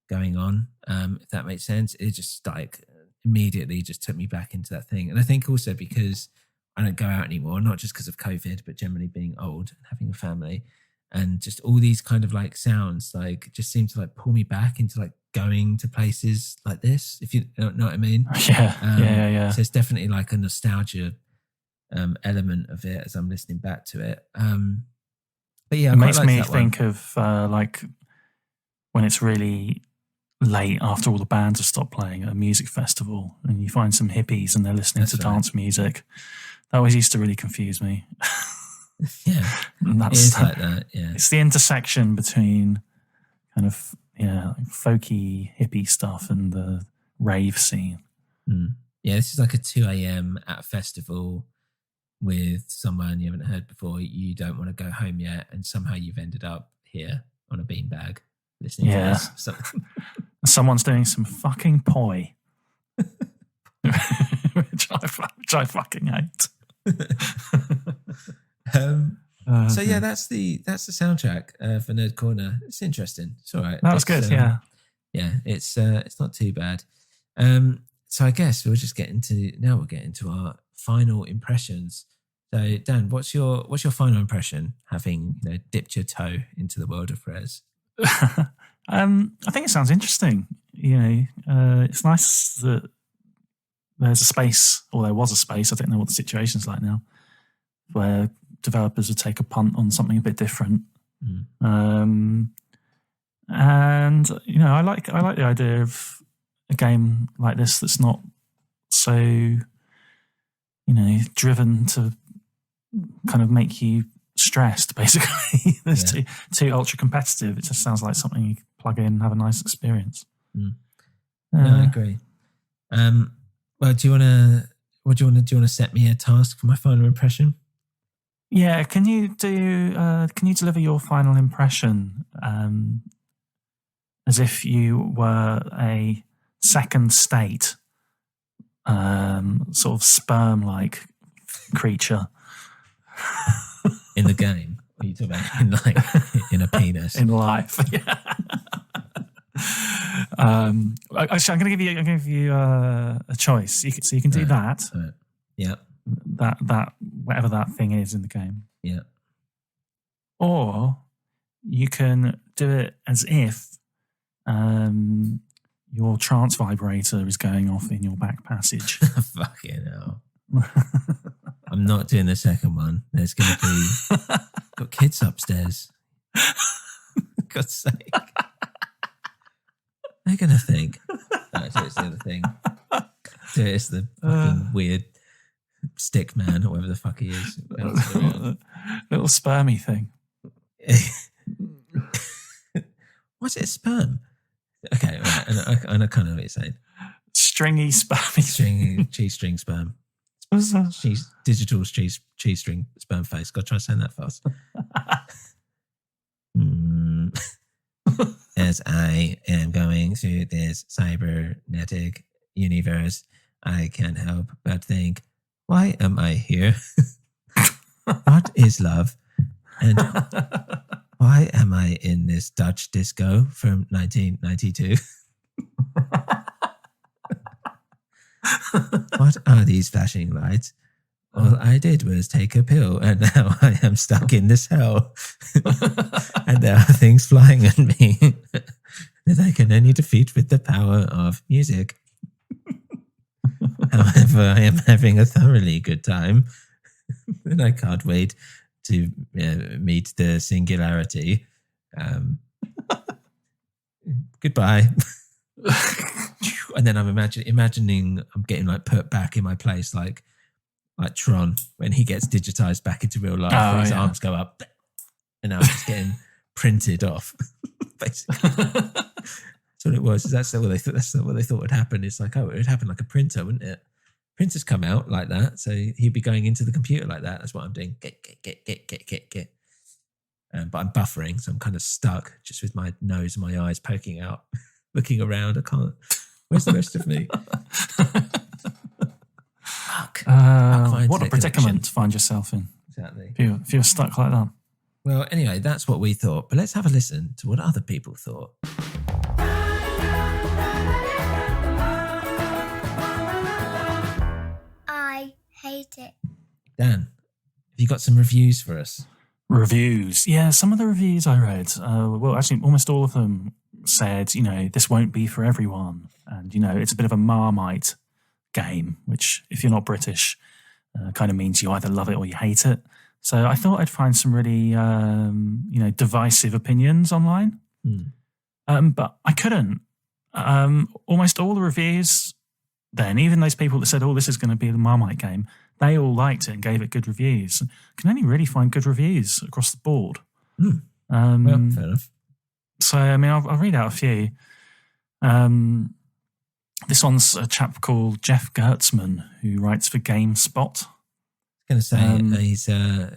going on. If that makes sense, it just like immediately just took me back into that thing. And I think also because I don't go out anymore, not just because of COVID, but generally being old and having a family, and just all these kind of like sounds like just seem to like pull me back into like going to places like this, if you know what I mean. Yeah. So it's definitely like a nostalgia element of it as I'm listening back to it. But yeah, it makes me think of like when it's really late after all the bands have stopped playing at a music festival and you find some hippies and they're listening to dance music. That always used to really confuse me. And it is like that. Yeah, it's the intersection between kind of like folky hippie stuff and the rave scene. Yeah, this is like a 2 a.m. at a festival with someone you haven't heard before. You don't want to go home yet, and somehow you've ended up here on a beanbag listening to this. So, someone's doing some fucking poi, which I fucking hate. So yeah, that's the soundtrack for Nerd Corner. It's interesting. It's all right. That was good. Yeah. It's not too bad. So I guess we'll get into our final impressions. So Dan, what's your final impression, having dipped your toe into the world of Res? I think it sounds interesting. It's nice that there's a space, or there was a space, I don't know what the situation's like now, where developers would take a punt on something a bit different. And I like the idea of a game like this that's not so driven to kind of make you stressed, basically. It's too ultra competitive. It just sounds like something you can plug in and have a nice experience. No, I agree. Well, do you want to set me a task for my final impression? Yeah, can you deliver your final impression as if you were a second state, sort of sperm-like creature in the game? What are you talking about? In a penis in life? Yeah. Actually, I'm going to give you a choice. You can do that. Yeah. That whatever that thing is in the game. Yeah. Or you can do it as if your trance vibrator is going off in your back passage. Fucking hell. I'm not doing the second one. There's going to be got kids upstairs. God's sake. They're going to think. No, it's the other thing. It's the fucking weird stick man, or whatever the fuck he is. Little spermy thing. What's it, sperm? Okay, right. I know kind of what you're saying. Stringy, spermy. Stringy, cheese string sperm. Digital cheese string sperm face. Got to try saying that fast. As I am going through this cybernetic universe, I can't help but think, why am I here? What is love? And why am I in this Dutch disco from 1992? What are these flashing lights? All I did was take a pill, and now I am stuck in this hell. And there are things flying at me that I can only defeat with the power of music. However, I am having a thoroughly good time, and I can't wait to meet the singularity. Goodbye. And then I'm imagining I'm getting put back in my place, like Tron when he gets digitized back into real life. And his arms go up, and now I'm just getting printed off. Basically, that's what it was. That's what they thought would happen. It's like, it would happen like a printer, wouldn't it? Printers come out like that, so he'd be going into the computer like that. That's what I'm doing. Get. But I'm buffering, so I'm kind of stuck, just with my nose and my eyes poking out, looking around. I can't. Where's the rest of me? Fuck. What a predicament to find yourself in. Exactly. If you're stuck like that. Well, anyway, that's what we thought. But let's have a listen to what other people thought. I hate it. Dan, have you got some reviews for us? Reviews. Yeah, some of the reviews I read, well, actually almost all of them said, this won't be for everyone. And, it's a bit of a Marmite game, which if you're not British, kind of means you either love it or you hate it. So I thought I'd find some really, divisive opinions online. But I couldn't. Almost all the reviews then, even those people that said, this is going to be the Marmite game, they all liked it and gave it good reviews. You can only really find good reviews across the board. Well, fair enough. So, I'll read out a few. This one's a chap called Jeff Gertzman, who writes for GameSpot. I was going to say, he's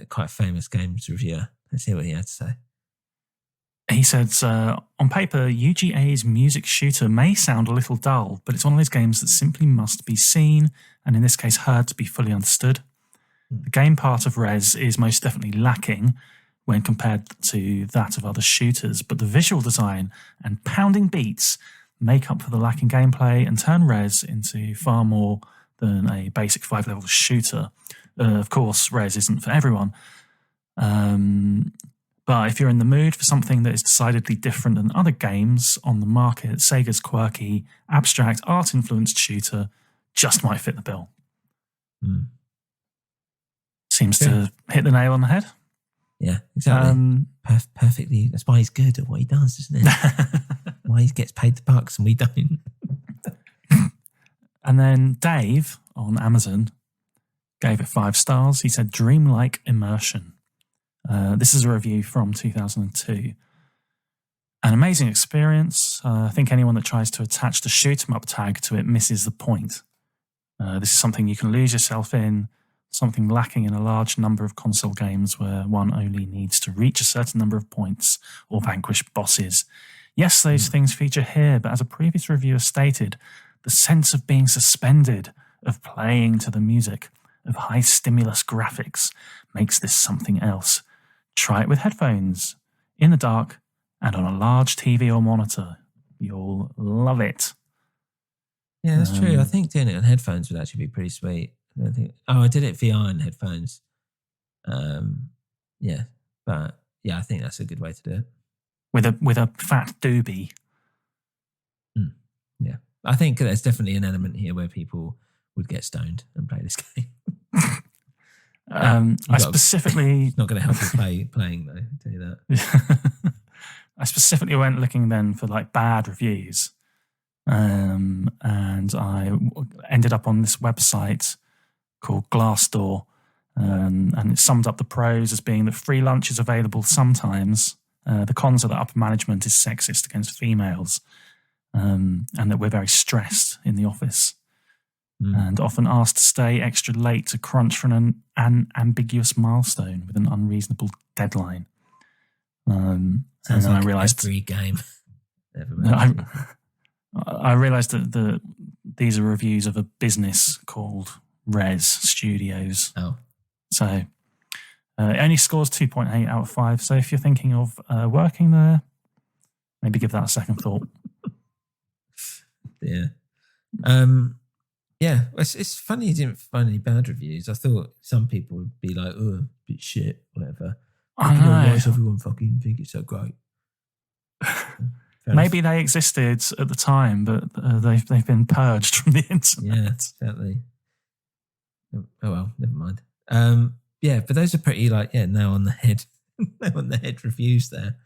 quite a famous games reviewer. Let's hear what he had to say. He said, on paper, UGA's music shooter may sound a little dull, but it's one of those games that simply must be seen, and in this case, heard to be fully understood. The game part of Rez is most definitely lacking when compared to that of other shooters, but the visual design and pounding beats make up for the lacking gameplay and turn Rez into far more than a basic 5-level shooter. Of course, Rez isn't for everyone. But if you're in the mood for something that is decidedly different than other games on the market, Sega's quirky, abstract, art-influenced shooter just might fit the bill. Seems to hit the nail on the head. Yeah, exactly. Perfectly. That's why he's good at what he does, isn't it? Why he gets paid the bucks and we don't. And then Dave on Amazon gave it 5 stars. He said, dreamlike immersion. This is a review from 2002. An amazing experience. I think anyone that tries to attach the shoot 'em up tag to it misses the point. This is something you can lose yourself in, something lacking in a large number of console games where one only needs to reach a certain number of points or vanquish bosses. Yes, those things feature here, but as a previous reviewer stated, the sense of being suspended, of playing to the music, of high stimulus graphics makes this something else. Try it with headphones, in the dark, and on a large TV or monitor. You'll love it. Yeah, that's true. I think doing it on headphones would actually be pretty sweet. I did it VR and headphones. Yeah, but yeah, I think that's a good way to do it. With a fat doobie. Yeah, I think there's definitely an element here where people would get stoned and play this game. I specifically it's not going to help you playing though. I'll tell you that. I specifically went looking then for like bad reviews, and I ended up on this website called Glassdoor, and it summed up the pros as being that free lunch is available sometimes. The cons are that upper management is sexist against females, and that we're very stressed in the office. And often asked to stay extra late to crunch for an ambiguous milestone with an unreasonable deadline. And then like I realised every game. I realised that these are reviews of a business called Rez Studios. Oh, so it only scores 2.8 out of 5. So if you're thinking of working there, maybe give that a second thought. Yeah. Yeah, it's funny you didn't find any bad reviews. I thought some people would be like, oh, a bit shit, whatever. I know. Why does everyone fucking think it's so great? Maybe they existed at the time, but they've been purged from the internet. Yeah, exactly. Oh well, never mind. Yeah, but those are pretty now on the head reviews there.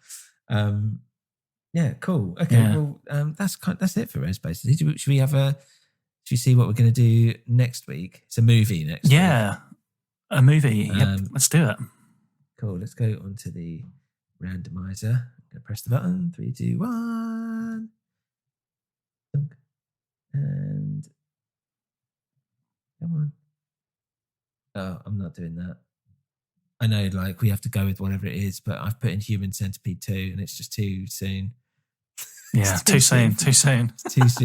Yeah, cool. Okay, Yeah. Well, that's it for Rez basically. Should we see what we're going to do next week? It's a movie next week. Yeah, a movie. Yep, let's do it. Cool. Let's go onto the randomizer. I'm going to press the button. 3, 2, 1. And come on. Oh, I'm not doing that. I know, we have to go with whatever it is, but I've put in Human Centipede 2 and it's just too soon. Yeah, too soon. It's too soon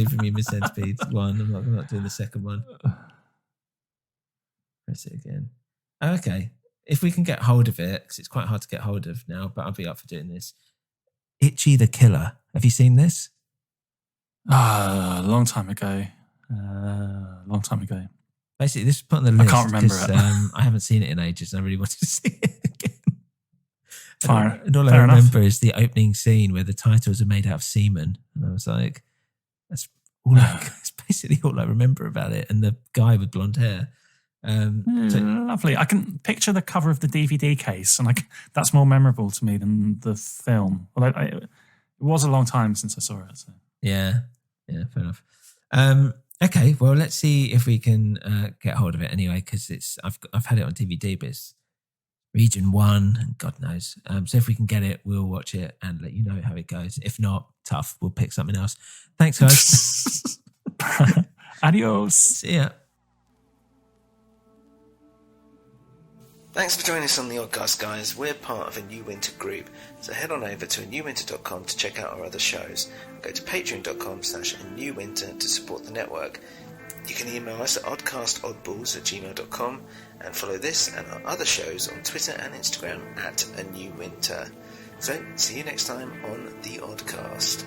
for Human Centipede 1. I'm not doing the second one. Press it again. Okay. If we can get hold of it, because it's quite hard to get hold of now, but I'll be up for doing this. Itchy the Killer. Have you seen this? A long time ago. Basically, this is put on the list. I can't remember it. I haven't seen it in ages and I really wanted to see it again. And all I Fair remember enough. is the opening scene where the titles are made out of semen. And I was like, it's basically all I remember about it. And the guy with blonde hair. Lovely. I can picture the cover of the DVD case, and that's more memorable to me than the film. Although it was a long time since I saw it. So. Yeah, fair enough. Okay, well, let's see if we can get hold of it anyway, because I've had it on DVD, but it's Region 1, and God knows. So if we can get it, we'll watch it and let you know how it goes. If not, tough, we'll pick something else. Thanks, guys. Adios. See ya. Thanks for joining us on the Oddcast, guys. We're part of a New Winter group, so head on over to anewwinter.com to check out our other shows. Go to patreon.com/anewwinter to support the network. You can email us at oddcastoddballs@gmail.com and follow this and our other shows on Twitter and Instagram at A New Winter. So, see you next time on The Oddcast.